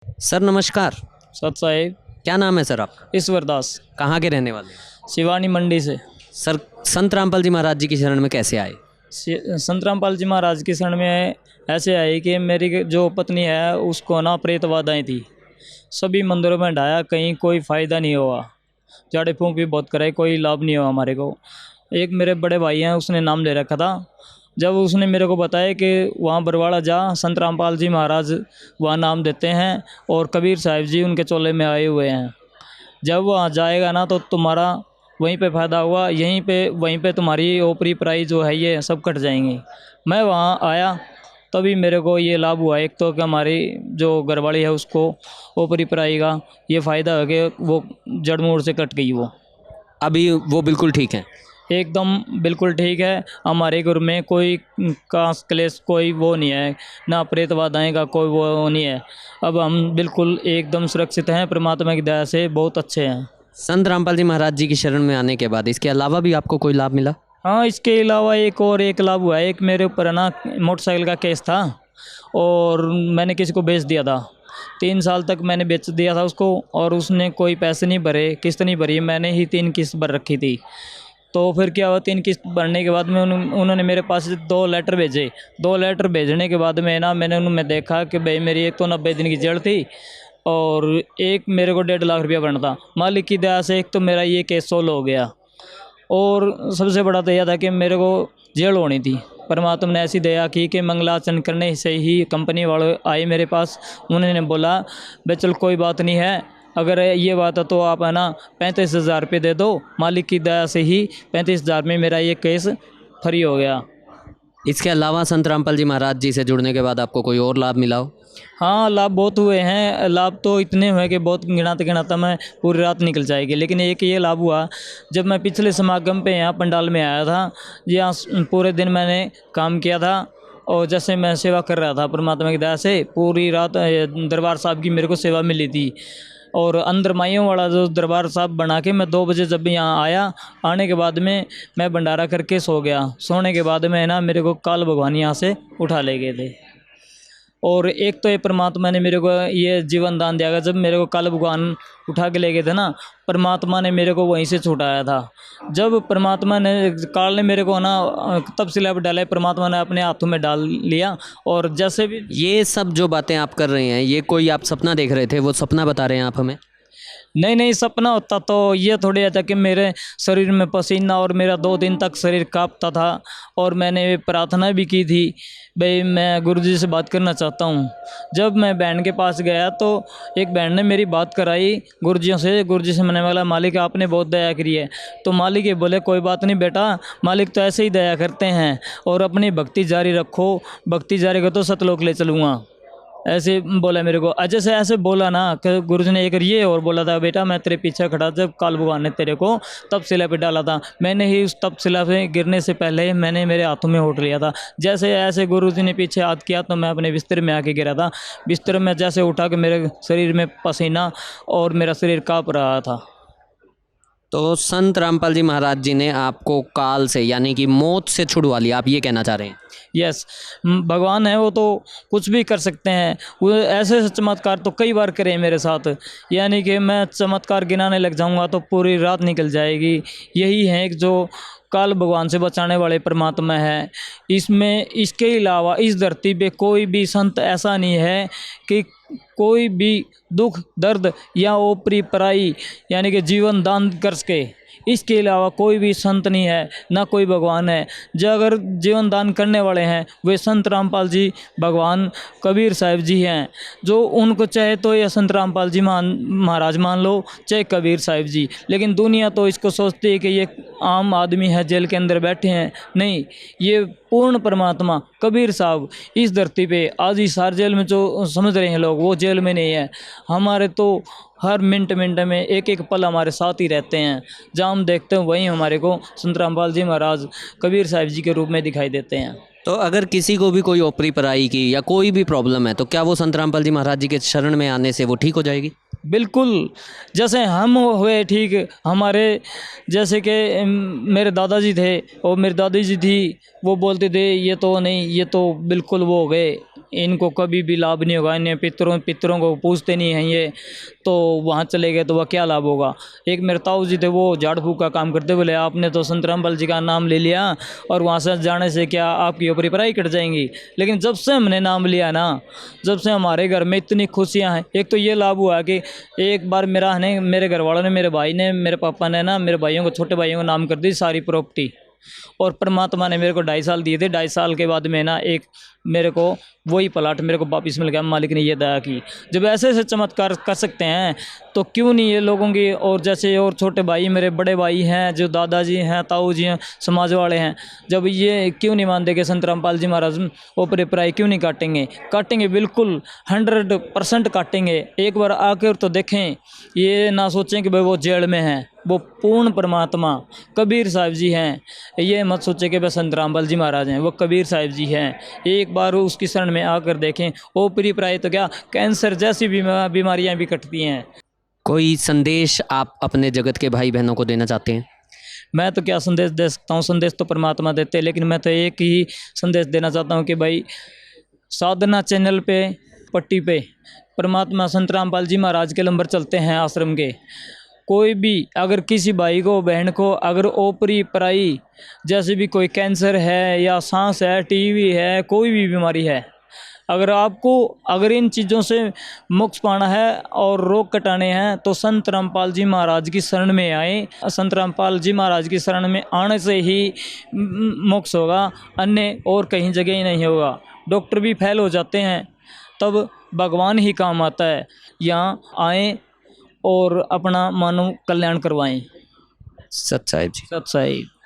Sir नमस्कार। सत साहिब। क्या नाम है सर आपका? ईश्वर दास। कहाँ के रहने वाले हैं? शिवानी मंडी से। सर संत रामपाल जी महाराज जी की शरण में कैसे आए? संत रामपाल जी महाराज की शरण में ऐसे आई कि मेरी जो पत्नी है उसको ना प्रेत बाधाएँ थी। सभी मंदिरों में ढाया, कहीं कोई फ़ायदा नहीं हुआ। झाड़े फूँक भी बहुत कराए, कोई लाभ नहीं हुआ हमारे को। एक मेरे बड़े भाई हैं, उसने नाम ले रखा था। जब उसने मेरे को बताया कि वहाँ बरवाड़ा जा, संत रामपाल जी महाराज वहाँ नाम देते हैं और कबीर साहिब जी उनके चोले में आए हुए हैं। जब वहाँ जाएगा ना तो तुम्हारा वहीं पे फ़ायदा हुआ, वहीं पे तुम्हारी ओपरी पराई जो है ये सब कट जाएंगी। मैं वहाँ आया तभी मेरे को ये लाभ हुआ। एक तो कि हमारी जो घरवाली है उसको ओपरी पराई का ये फ़ायदा है कि वो जड़ मूड़ से कट गई। वो अभी वो बिल्कुल ठीक है? एकदम बिल्कुल ठीक है। हमारे घर में कोई कांस क्लेश कोई वो नहीं है, ना प्रेत बाधाएँ का कोई वो नहीं है। अब हम बिल्कुल एकदम सुरक्षित हैं, परमात्मा की दया से बहुत अच्छे हैं। संत रामपाल जी महाराज जी की शरण में आने के बाद इसके अलावा भी आपको कोई लाभ मिला? हाँ, इसके अलावा एक लाभ हुआ है। एक मेरे ऊपर है ना मोटरसाइकिल का केस था और मैंने किसी को बेच दिया था। 3 साल तक मैंने बेच दिया था उसको और उसने कोई पैसे नहीं भरे, किस्त नहीं भरी। मैंने ही 3 किस्त भर रखी थी। तो फिर क्या हुआ, 3 किस्त भरने के बाद में उन्होंने मेरे पास 2 लेटर भेजे। 2 लेटर भेजने के बाद में ना मैंने उनमें देखा कि भाई मेरी एक तो 90 दिन की जेल थी और एक मेरे को 1.5 लाख रुपया भरना था। मालिक की दया से एक तो मेरा ये केस सोल्व हो गया और सबसे बड़ा तो यह था कि मेरे को जेल होनी थी। परमात्मा ने ऐसी दया की कि मंगलाचरण करने से ही कंपनी वाले आए मेरे पास। उन्होंने बोला भाई चल कोई बात नहीं है, अगर ये बात है तो आप है ना 35,000 रुपये दे दो। मालिक की दया से ही 35,000 में मेरा ये केस फ्री हो गया। इसके अलावा संत रामपाल जी महाराज जी से जुड़ने के बाद आपको कोई और लाभ मिला हो? हाँ, लाभ बहुत हुए हैं। लाभ तो इतने हुए कि बहुत गिनाते गिनाता मैं पूरी रात निकल जाएगी। लेकिन एक ये लाभ हुआ, जब मैं पिछले समागम पे यहाँ पंडाल में आया था, यहाँ पूरे दिन मैंने काम किया था और जैसे मैं सेवा कर रहा था परमात्मा की दया से, पूरी रात दरबार साहब की मेरे को सेवा मिली थी। और अंदर माइयों वाला जो दरबार साहब बना के मैं 2 बजे जब भी यहाँ आया, आने के बाद में मैं भंडारा करके सो गया। सोने के बाद में ना मेरे को काल भगवान यहाँ से उठा ले गए थे। और एक तो ये परमात्मा ने मेरे को ये जीवन दान दिया। जब मेरे को काल भगवान उठा के ले गए थे ना, परमात्मा ने मेरे को वहीं से छुटाया था। जब परमात्मा ने काल ने मेरे को ना तब सिला पर डाला, परमात्मा ने अपने हाथों में डाल लिया। और जैसे भी ये सब जो बातें आप कर रहे हैं, ये कोई आप सपना देख रहे थे, वो सपना बता रहे हैं आप हमें? नहीं नहीं, सपना होता तो ये थोड़ी आता कि मेरे शरीर में पसीना और मेरा 2 दिन तक शरीर कांपता था। और मैंने प्रार्थना भी की थी भाई मैं गुरुजी से बात करना चाहता हूँ। जब मैं बहन के पास गया तो एक बहन ने मेरी बात कराई गुरुजियों से। गुरुजी से मैंने बोला मालिक आपने बहुत दया करी है। तो मालिक ये बोले कोई बात नहीं बेटा, मालिक तो ऐसे ही दया करते हैं और अपनी भक्ति जारी रखो, भक्ति जारी करो तो सतलोक ले चलूँगा। ऐसे बोला मेरे को। अजय से ऐसे बोला ना कि गुरुजी ने एक ये और बोला था बेटा मैं तेरे पीछे खड़ा जब काल भगवान ने तेरे को तपशिला पे डाला था, मैंने ही उस तपशिला पे गिरने से पहले ही मैंने मेरे हाथों में होट लिया था। जैसे ऐसे गुरुजी ने पीछे हाथ किया तो मैं अपने बिस्तर में आके गिरा था। बिस्तर में जैसे उठा के मेरे शरीर में पसीना और मेरा शरीर काँप रहा था। तो संत रामपाल जी महाराज जी ने आपको काल से यानी कि मौत से छुड़वा लिया, आप ये कहना चाह रहे हैं? यस, भगवान है वो तो कुछ भी कर सकते हैं। वो ऐसे चमत्कार तो कई बार करे हैं मेरे साथ, यानी कि मैं चमत्कार गिनाने लग जाऊंगा तो पूरी रात निकल जाएगी। यही है एक जो काल भगवान से बचाने वाले परमात्मा है। इसमें इसके अलावा इस धरती पे कोई भी संत ऐसा नहीं है कि कोई भी दुख दर्द या ओपरी पराई यानी कि जीवन दान कर सके। इसके अलावा कोई भी संत नहीं है, ना कोई भगवान है। जो अगर जीवन दान करने वाले हैं वे संत रामपाल जी भगवान कबीर साहिब जी हैं। जो उनको चाहे तो ये संत रामपाल जी महाराज मान लो, चाहे कबीर साहिब जी। लेकिन दुनिया तो इसको सोचती है कि ये आम आदमी है, जेल के अंदर बैठे हैं। नहीं, ये पूर्ण परमात्मा कबीर साहब इस धरती पे आज ही सार जेल में जो समझ रहे हैं लोग, वो जेल में नहीं है। हमारे तो हर मिनट मिनट में एक एक पल हमारे साथ ही रहते हैं। जहाँ हम देखते हैं वहीं हमारे को संत रामपाल जी महाराज कबीर साहिब जी के रूप में दिखाई देते हैं। तो अगर किसी को भी कोई ओपरी पराई की या कोई भी प्रॉब्लम है तो क्या वो संत रामपाल जी महाराज जी के शरण में आने से वो ठीक हो जाएगी? बिल्कुल, जैसे हम हुए ठीक, हमारे जैसे कि मेरे दादाजी थे और मेरी दादी जी थी, वो बोलते थे ये तो नहीं, ये तो बिल्कुल वो हो गए इनको कभी भी लाभ नहीं होगा, इन्हें पितरों को पूछते नहीं हैं ये, तो वहाँ चले गए तो वह क्या लाभ होगा। एक मेरे ताऊ जी थे, वो झाड़ फूक का काम करते, बोले आपने तो संत रामपाल जी का नाम ले लिया और वहाँ से जाने से क्या आपकी ऊपरी पराई कट जाएंगी। लेकिन जब से हमने नाम लिया ना, जब से हमारे घर में इतनी खुशियाँ हैं। एक तो ये लाभ हुआ कि एक बार मेरे घर वालों ने, मेरे भाई ने, मेरे पापा ने ना मेरे भाइयों को, छोटे भाइयों को नाम कर दी सारी प्रॉपर्टी, और परमात्मा ने मेरे को 2.5 साल दिए थे। 2.5 साल के बाद में ना एक मेरे को वही प्लाट मेरे को वापिस मिल गया। मालिक ने ये दया की। जब ऐसे ऐसे चमत्कार कर सकते हैं तो क्यों नहीं ये लोगों की। और जैसे और छोटे भाई, मेरे बड़े भाई हैं, जो दादाजी हैं, ताऊ जी हैं, समाज वाले हैं, जब ये क्यों नहीं मानते कि संत रामपाल जी महाराज ऊपरी पराई क्यों नहीं काटेंगे। काटेंगे, बिल्कुल 100% काटेंगे। एक बार आकर तो देखें, ये ना सोचें कि भाई वो जेल में हैं, वो पूर्ण परमात्मा कबीर साहिब जी हैं। ये मत सोचे कि भाई संत रामपाल जी महाराज हैं, वो कबीर साहिब जी हैं। एक बार उसकी शरण में आकर देखें, ऊपरी पराई तो क्या, कैंसर जैसी बीमारियां भी कटती हैं। कोई संदेश आप अपने जगत के भाई बहनों को देना चाहते हैं? मैं तो क्या संदेश दे सकता हूँ, संदेश तो परमात्मा देते हैं, लेकिन मैं तो एक ही संदेश देना चाहता हूँ कि भाई साधना चैनल पे, पट्टी पे परमात्मा संत रामपाल जी महाराज के नंबर चलते हैं आश्रम के। कोई भी अगर किसी भाई को, बहन को अगर ऊपरी पराई जैसे भी कोई कैंसर है या सांस है, टीबी है, कोई भी बीमारी है, अगर इन चीज़ों से मोक्ष पाना है और रोग कटाने हैं तो संत रामपाल जी महाराज की शरण में आए। संत रामपाल जी महाराज की शरण में आने से ही मोक्ष होगा, अन्य और कहीं जगह ही नहीं होगा। डॉक्टर भी फेल हो जाते हैं, तब भगवान ही काम आता है। यहाँ आएँ और अपना मानव कल्याण करवाएं। सत साहिब जी। सत साहिब।